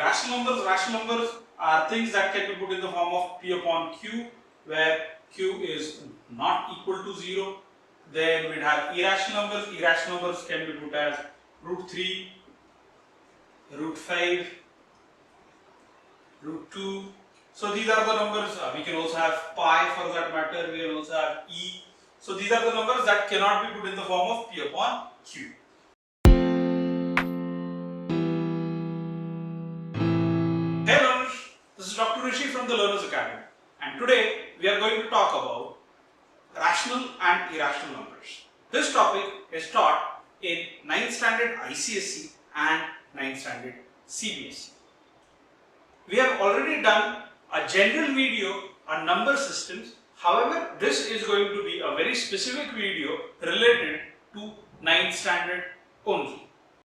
Rational numbers are things that can be put in the form of P upon Q, where Q is not equal to 0. Then we'd have irrational numbers. Irrational numbers can be put as root 3, root 5, root 2. So these are the numbers. We can also have pi for that matter. We can also have e. So these are the numbers that cannot be put in the form of P upon Q. Hey learners, this is Dr. Rishi from the Learners Academy, and today we are going to talk about rational and irrational numbers. This topic is taught in 9th standard ICSE and 9th standard CBSE. We have already done a general video on number systems. However, this is going to be a very specific video related to 9th standard only.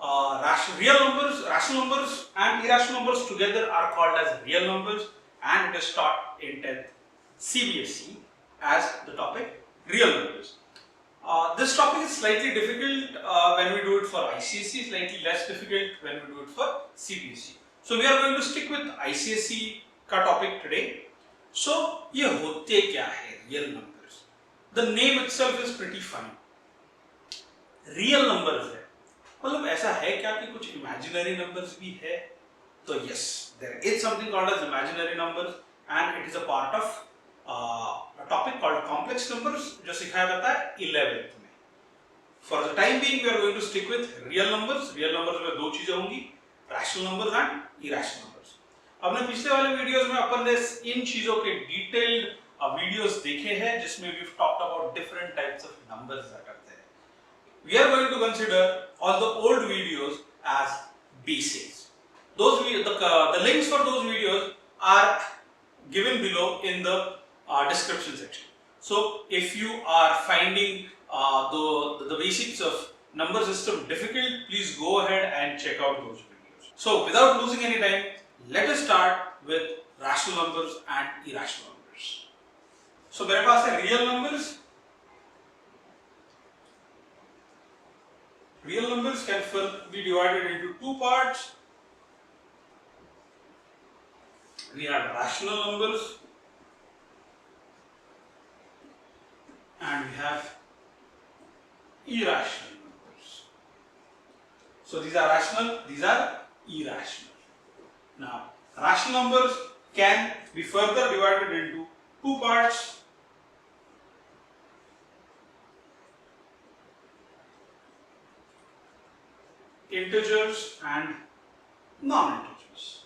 Rational numbers and irrational numbers together are called as real numbers, and it is taught in 10th CBSE as the topic real numbers. This topic is slightly difficult when we do it for ICSE, slightly less difficult when we do it for CBSE. So we are going to stick with ICSE का topic today. So ये होते क्या है real numbers? The name itself is pretty funny. Real numbers है. मतलब ऐसा है क्या कि कुछ imaginary numbers भी है? तो yes, there is something called as imaginary numbers, and it is a part of a topic called complex numbers जो सिखाया जाता है 11th में. For the time being, we are going to stick with real numbers. Real numbers में दो चीजें होंगी, rational numbers and irrational numbers. अपने पिछले वाले वीडियोस में अपन ने इन चीजों के डिटेल्ड वीडियोस देखे हैं जिसमें we've talked about different types of numbers that are there. We are going to consider all the old videos as basics. Those the links for those videos are given below in the description section. So if you are finding the basics of number system difficult, please go ahead and check out those videos. So without losing any time, let us start with rational numbers and irrational numbers. So मेरे पास है real numbers. Real numbers can be divided into two parts. We have rational numbers and we have irrational numbers. So these are rational, these are irrational. Now, rational numbers can be further divided into two parts. Integers and non-integers.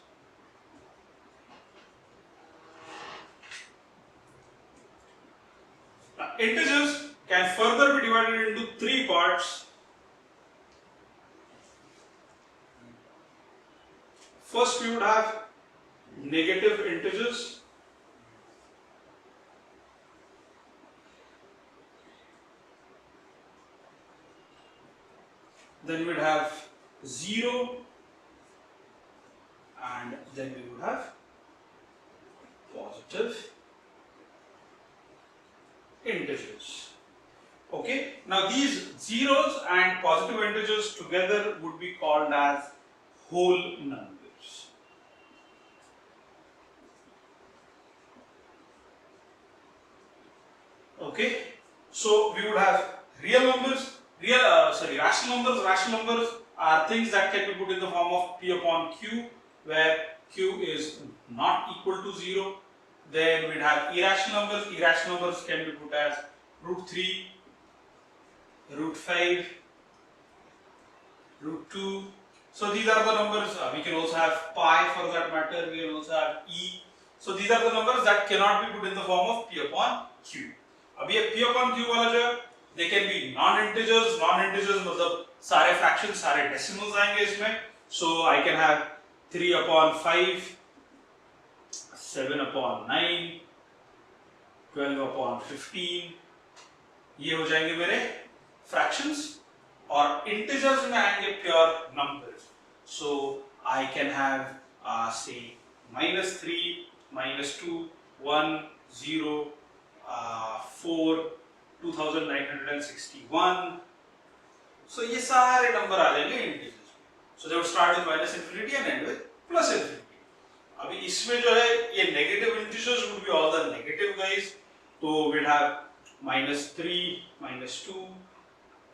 Now, integers can further be divided into three parts. First, we would have negative integers. Then we'd have 0, and then we would have positive integers. Okay, now these zeros and positive integers together would be called as whole numbers. Okay, so we would have real numbers. Rational numbers. Rational numbers are things that can be put in the form of P upon Q, where Q is not equal to 0. Then we'd have irrational numbers. Irrational numbers can be put as root 3, root 5, root 2. So these are the numbers. We can also have pi for that matter. We can also have e. So these are the numbers that cannot be put in the form of P upon Q. अभी ये P upon Q वाला जो they can be non-integers. Non-integers मतलब सारे fractions, सारे decimals आएंगे इसमें. So I can have 3 upon 5, 7 upon 9, 12 upon 15. ये हो जाएंगे मेरे fractions. और integers में आएंगे pure numbers. So I can have say -3, -2, 1, 0, 4, 2961. So ये सारे नंबर आ जाएंगे integers. So they would start with -infinity and end with +infinity. इसमें जो है ये negative integers would be all the negative guys. तो we'll have -3, -2,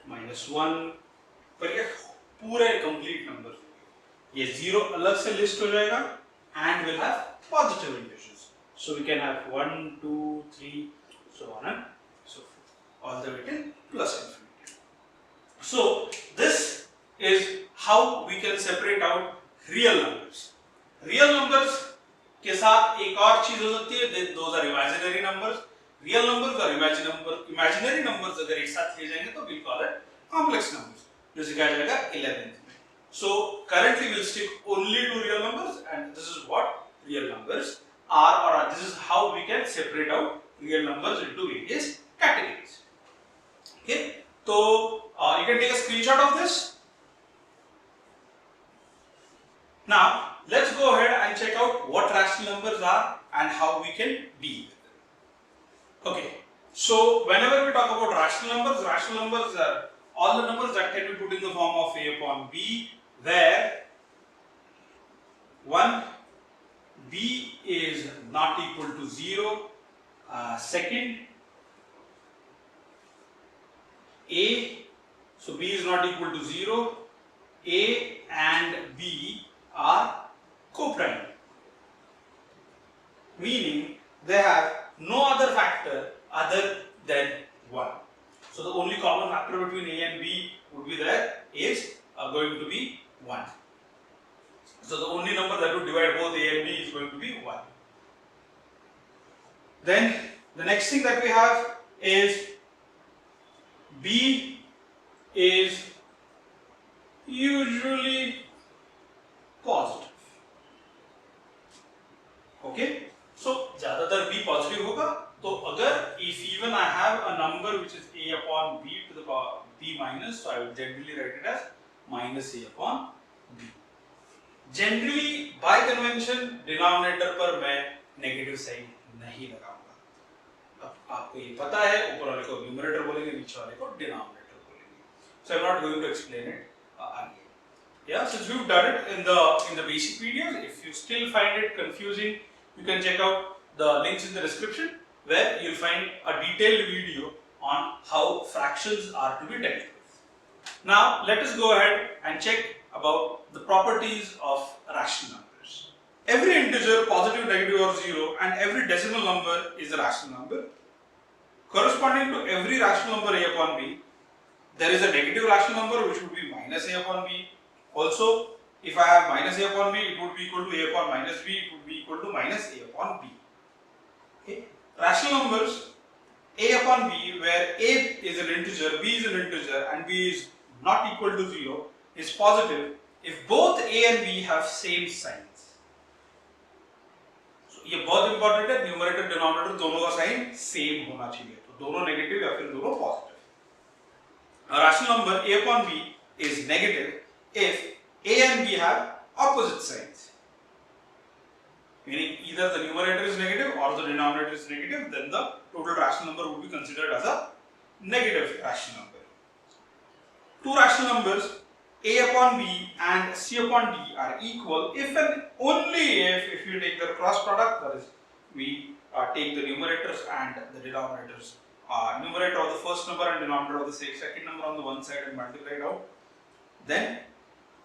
-1. पर ये पूरे कंप्लीट नंबर, ये 0 अलग से लिस्ट हो जाएगा and we'll have positive integers. So we can have 1, 2, 3, so on and so forth, all the way till plus infinity. So this is how we can separate out real numbers. Real numbers के साथ एक और चीज हो सकती है, those are imaginary numbers. Real numbers और imaginary numbers अगर एक साथ लिए जाएंगे तो we'll call it complex numbers, जो सिखाया जाएगा 11th में. So currently we'll stick only to real numbers, and this is what real numbers are, or this is how we can separate out real numbers into various categories. Okay, so you can take a screenshot of this. Now let's go ahead and check out what rational numbers are and how we can deal with them. Okay, so whenever we talk about rational numbers are all the numbers that can be put in the form of a upon b, where 1, b is not equal to 0, second a, so b is not equal to 0, a and b are coprime, meaning they have no other factor other than 1. So the only common factor between a and b would be there is going to be 1. So the only number that would divide both a and b is going to be 1. Then the next thing that we have is b is usually positive. Okay, so ज्यादातर b positive होगा. तो अगर if even I have a number which is a upon b to the power b minus, so I will generally write it as minus a upon b. Generally by convention denominator पर मैं negative sign नहीं लगाऊंगा. अब आपको ये पता है, ऊपर वाले को numerator बोलेंगे, नीचे वाले को denominator बोलेंगे. So I'm not going to explain it again. Yeah, since we've done it in the basic videos, if you still find it confusing, you can check out the links in the description, where you'll find a detailed video on how fractions are to be dealt with. Now let us go ahead and check about the properties of rational numbers. Every integer, positive, negative or 0, and every decimal number is a rational number. Corresponding to every rational number a upon b, there is a negative rational number which would be minus a upon b. Also, if I have minus a upon b, it would be equal to a upon minus b, it would be equal to minus a upon b. Okay. Rational numbers a upon b, where a is an integer, b is an integer, and b is not equal to 0, is positive if both a and b have same signs. So ये बहुत important है, numerator denominator दोनों का sign same होना चाहिए. तो दोनों negative या फिर दोनों positive. A rational number a upon b is negative if a and b have opposite signs, meaning either the numerator is negative or the denominator is negative, then the total rational number would be considered as a negative rational number. Two rational numbers a upon b and c upon d are equal if and only if you take their cross product, that is we take the numerators and the denominators, numerator of the first number and denominator of the second number on the one side and multiply it out, then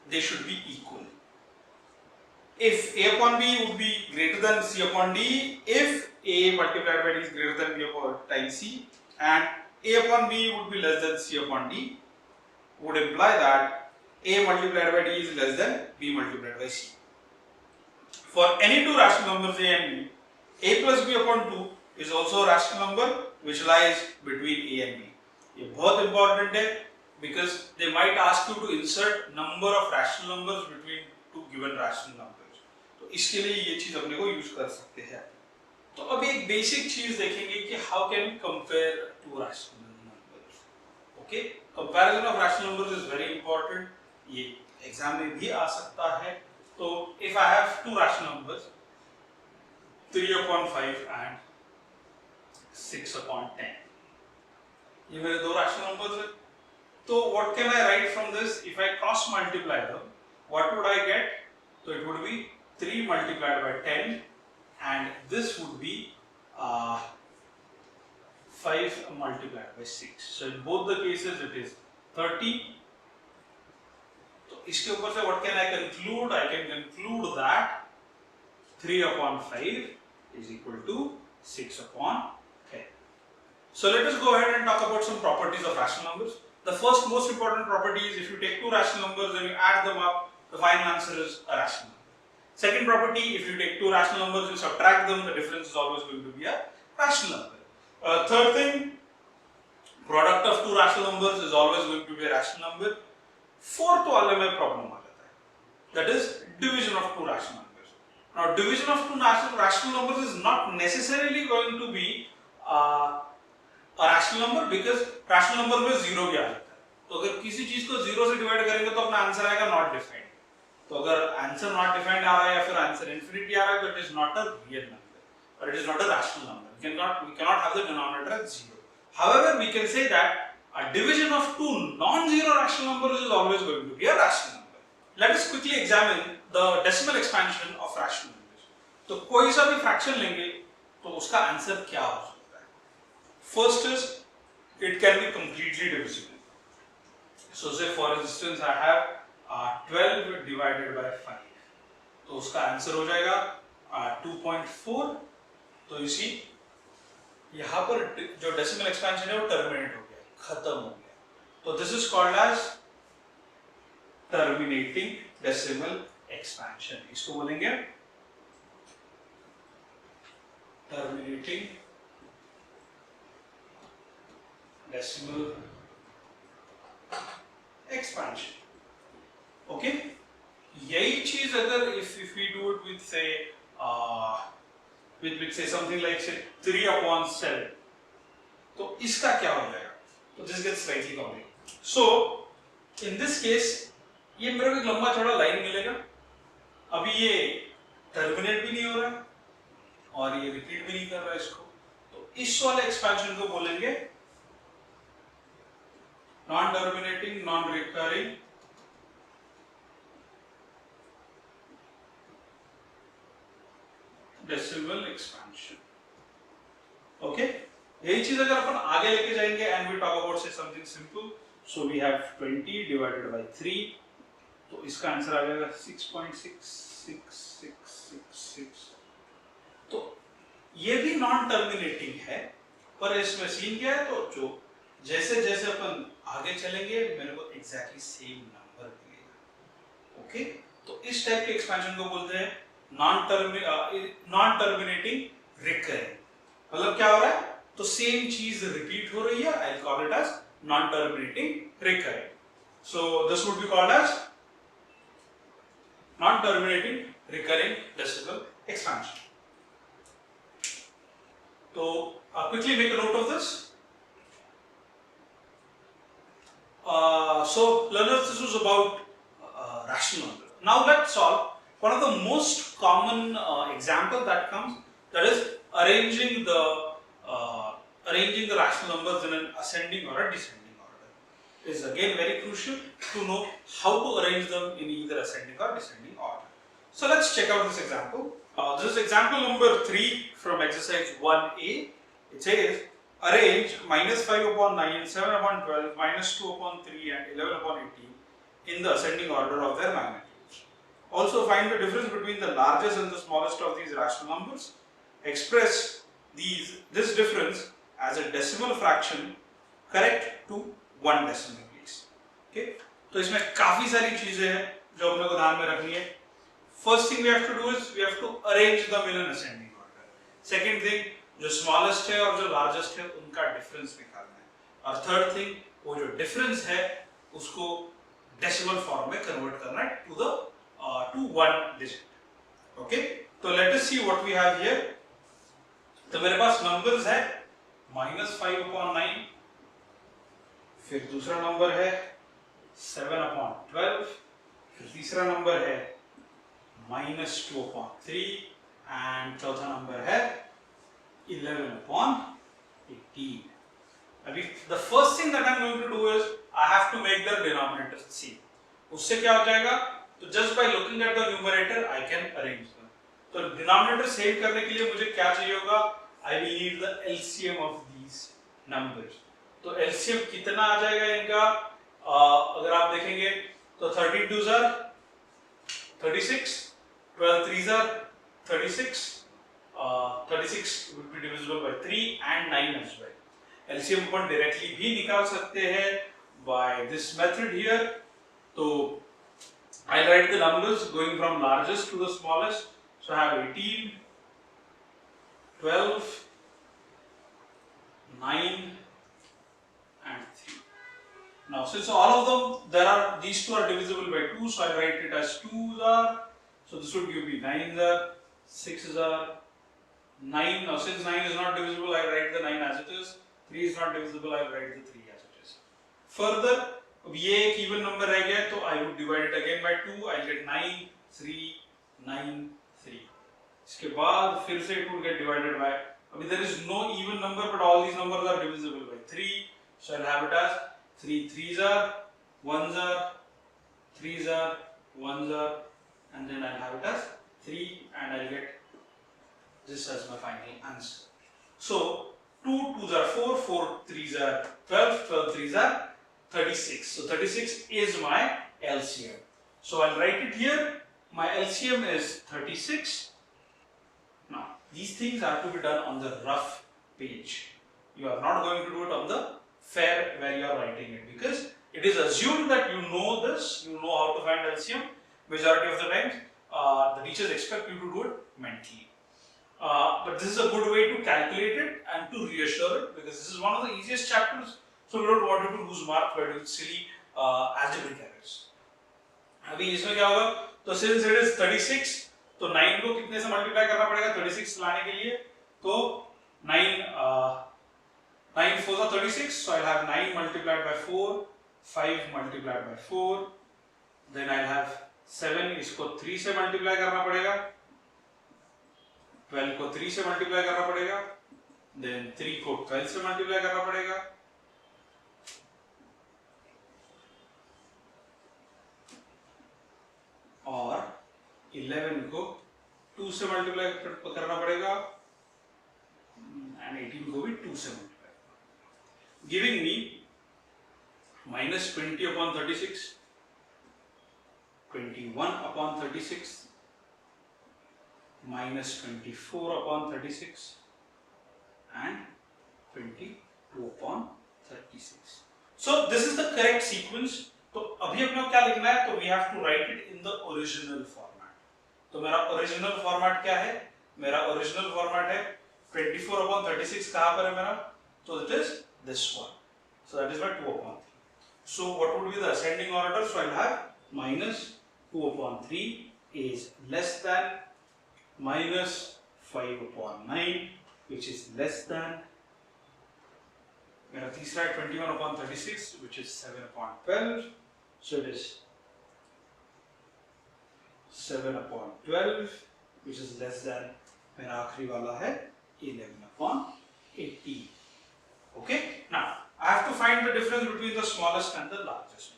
they should be equal. If a upon b would be greater than c upon d, if a multiplied by d is greater than b upon times c, and a upon b would be less than c upon d, would imply that a multiplied by d is less than b multiplied by c. For any two rational numbers a and b, a plus b upon 2 is also a rational number which lies between a and b. ये बहुत important है, because they might ask you to insert number of rational numbers between two given rational numbers. तो इसके लिए ये चीज अपने को यूज कर सकते हैं. तो अभी एक बेसिक चीज देखेंगे कि how can we compare two rational numbers. Okay, comparison of rational numbers is very important. ये एग्जाम में भी आ सकता है. तो if I have two rational numbers 3/5 and 6/10, ये मेरे दो rational numbers हैं. So what can I write from this? If I cross multiply them, what would I get? So it would be 3 multiplied by 10 and this would be 5 multiplied by 6. So in both the cases it is 30. So इसके ऊपर से what can I conclude? I can conclude that 3 upon 5 is equal to 6 upon 10. So let us go ahead and talk about some properties of rational numbers. The first most important property is if you take two rational numbers and you add them up, the final answer is a rational number. Second property, if you take two rational numbers and subtract them, the difference is always going to be a rational number. Third thing, product of two rational numbers is always going to be a rational number. Fourth वाले में problem आ जाता है, that is division of two rational numbers. Now division of two rational numbers is not necessarily going to be a rational number because rational number में zero भी आ जाता है. तो अगर किसी चीज को zero से divide करेंगे तो अपना आंसर आएगा not defined. तो अगर आंसर not defined आ रहा है या फिर आंसर infinity आ रहा है तो it is not a real number or it is not a rational number. We cannot have the denominator as zero. However, we can say that a division of two non-zero rational numbers is always going to be a rational number. Let us quickly examine the decimal expansion of rational numbers. तो कोई सा भी fraction लेंगे तो उसका answer क्या हो सकता है? First is it can be completely divisible. So say for instance I have 12 divided by 5. तो उसका आंसर हो जाएगा 2.4. तो इसी यहाँ पर जो डेसिमल एक्सपेंशन है वो टर्मिनेट हो गया, खत्म हो गया. तो this is called as terminating decimal expansion. इसको बोलेंगे टर्मिनेटिंग डेसिमल एक्सपेंशन. ओके, यही चीज अगर if we do it with say with say something like say 3 upon 7, तो इसका क्या हो जाएगा? तो this gets slightly complicated. So in this case ये मेरे को एक लंबा चौड़ा लाइन मिलेगा. अभी ये टर्मिनेट भी नहीं हो रहा और ये रिपीट भी नहीं कर रहा इसको. तो इस वाले एक्सपेंशन को बोलेंगे non terminating non recurring decimal expansion. Okay, यही चीज अगर अपन आगे लेके जाएंगे and we talk about say something simple, so we have 20 divided by 3, तो इसका आंसर आ जाएगा 6.66666. तो ये भी नॉन टर्मिनेटिंग है, पर इसमें सीन क्या है? तो जो जैसे जैसे अपन आगे चलेंगे मेरे को एग्जैक्टली सेम नंबर मिलेगा. ओके, तो इस टाइप के एक्सपेंशन को बोलते हैं नॉन टर्मिनेटिंग रिकरिंग. मतलब क्या हो रहा है? तो सेम चीज रिपीट हो रही है. I call it as non terminating recurring. So this would be called as non terminating recurring decimal expansion. तो quickly make a note of this. So learners, this was about rational numbers. Now let's solve one of the most common example that comes, that is arranging the rational numbers in an ascending or a descending order. It is again very crucial to know how to arrange them in either ascending or descending order. So let's check out this example. This is example number 3 from exercise 1A. It says arrange -5 upon 9, 7 upon 12, -2 upon 3 and 11 upon 18 in the ascending order of their magnitude. Also find the difference between the largest and the smallest of these rational numbers. Express this difference as a decimal fraction correct to 1 decimal place. Okay? तो इसमें काफी सारी चीजें हैं जो हम लोग को ध्यान में रखनी है. First thing we have to do is we have to arrange them in an ascending order. Second thing, जो smallest है और जो largest है उनका difference निकालना है. और third thing, वो जो difference है उसको decimal form में convert करना है to 1 digit. Okay, so let us see what we have here. तो मेरे पास numbers है -5 upon 9, फिर दूसरा नंबर है 7 upon 12, फिर तीसरा नंबर है -2 upon 3 and चौथा नंबर है 11 upon 18. अभी the first thing that I'm going to do is I have to make the denominators same. उससे क्या हो जाएगा? तो just by looking at the numerator I can arrange them. तो डिनोमिनेटर सेव करने के लिए मुझे क्या चाहिए होगा? I will need the LCM of these numbers. तो एलसीएम कितना आ जाएगा इनका? अगर आप देखेंगे तो 13 2s are 36, 12 3s are 36, 36 would be divisible by 3 and 9 as well. LCM upon directly भी निकाल सकते हैं by this method here. तो I'll write the numbers going from largest to the smallest. So I have 18, 12, 9 and 3. Now since all of them, these two are divisible by 2, so I'll write it as 2s are. So this would give me 9s are, 6s are, 9. Now since 9 is not divisible, I write the 9 as it is. 3 is not divisible, I write the 3 as it is. Further, अब ये एक even number रह गया तो I would divide it again by 2. I'll get 9, 3, 9, 3. इसके बाद फिर से it would get divided by. अभी there is no even number, but all these numbers are divisible by 3. So I'll have it as 3 3s are, 1s are, 3s are, 1s are, and then I'll have it as 3, and I'll get this as my final answer. So 2 2s are 4, 4 3s are 12, 12 3s are 36. So 36 is my LCM. So I'll write it here. My LCM is 36. Now these things have to be done on the rough page. You are not going to do it on the fair where you are writing it, because it is assumed that you know this, you know how to find LCM. Majority of the times the teachers expect you to do it mentally. But this is a good way to calculate it and to reassure it, because this is one of the easiest chapters, so we don't want you to lose marks by doing silly algebraic errors. अभी इसमें क्या होगा? तो since it is 36, तो 9 को कितने से multiply करना पड़ेगा 36 लाने के लिए? तो 9 4s are 36, so I'll have 9 multiplied by 4, 5 multiplied by 4, then I'll have 7, इसको 3 से मल्टीप्लाई करना पड़ेगा, 12 को 3 से मल्टीप्लाई करना पड़ेगा, then 3 को 12 से मल्टीप्लाई करना पड़ेगा, और 11 को 2 से मल्टीप्लाई करना पड़ेगा, and 18 को भी 2 से multiply, giving me minus 20 upon 36, 21 upon 36, minus 24 upon 36, and 22 upon 36. So this is the correct sequence. तो अभी अपने को क्या लिखना है? तो we have to write it in the original format. तो मेरा original format क्या है? मेरा original format है 24 upon 36. कहाँ पर है मेरा? तो it is this one. So that is my 2 upon 3. So what would be the ascending order? So I'll have minus 2 upon 3 is less than minus 5 upon 9, which is less than मेरा तीसरा है 21 upon 36, which is 7 upon 12. So it is 7 upon 12, which is less than मेरा आखिरी वाला है 11 upon 18. Okay. Now I have to find the difference between the smallest and the largest.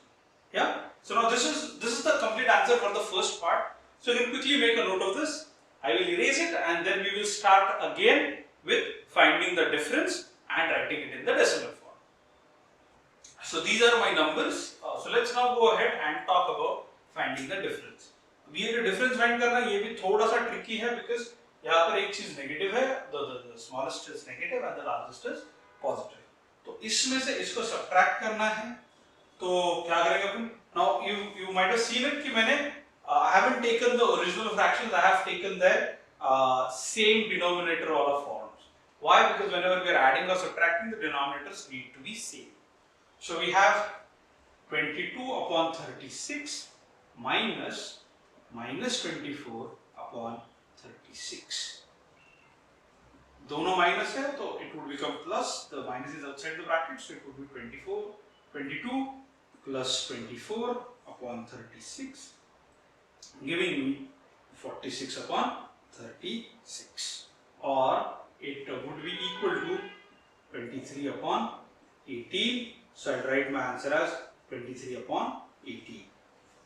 Yeah. So now this is the complete answer for the first part. So you can quickly make a note of this. I will erase it, and then we will start again with finding the difference and writing it in the decimal form. So these are my numbers. So let's now go ahead and talk about finding the difference. अब ये जो difference find करना ये भी थोड़ा सा tricky है, because यहाँ पर एक चीज negative है, the smallest is negative and the largest is positive. तो इसमें से इसको subtract करना है, तो क्या करेंगे अपन? Now you might have seen it कि मैंने I haven't taken the original fractions, I have taken their same denominator all of forms. Why? Because whenever we are adding or subtracting, the denominators need to be same. So we have 22 upon 36 minus 24 upon 36. दोनों minus है, तो it would become plus. The minus is outside the bracket, so it would be 22 plus 24 upon 36, giving me 46 upon 36, or it would be equal to 23 upon 18. So I'll write my answer as 23 upon 18.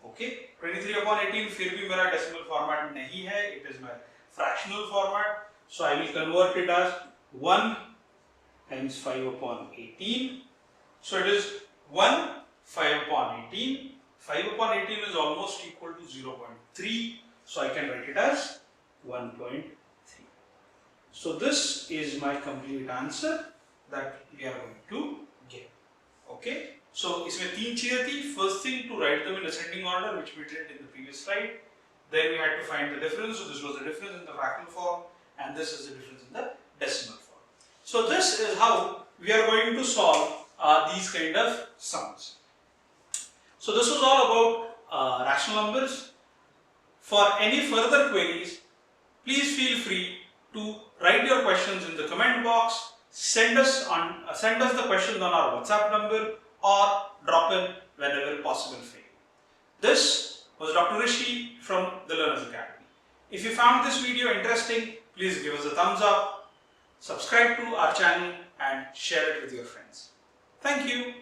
Okay, 23 upon 18 फिर भी मेरा decimal format नहीं है, it is my fractional format. So I will convert it as 1 times 5 upon 18. So it is 1 5 upon 18. 5 upon 18 is almost equal to 0.3. So I can write it as 1.3. So this is my complete answer that we are going to get. Okay. So इसमें 3 चीजें थी. First thing, to write them in ascending order, which we did in the previous slide. Then we had to find the difference. So this was the difference in the fractal form, and this is the difference in the decimal form. So this is how we are going to solve these kind of sums. So this was all about rational numbers. For any further queries, please feel free to write your questions in the comment box. Send us the questions on our WhatsApp number, or drop in whenever possible for you. This was Dr. Rishi from the Learners Academy. If you found this video interesting, please give us a thumbs up, subscribe to our channel, and share it with your friends. Thank you.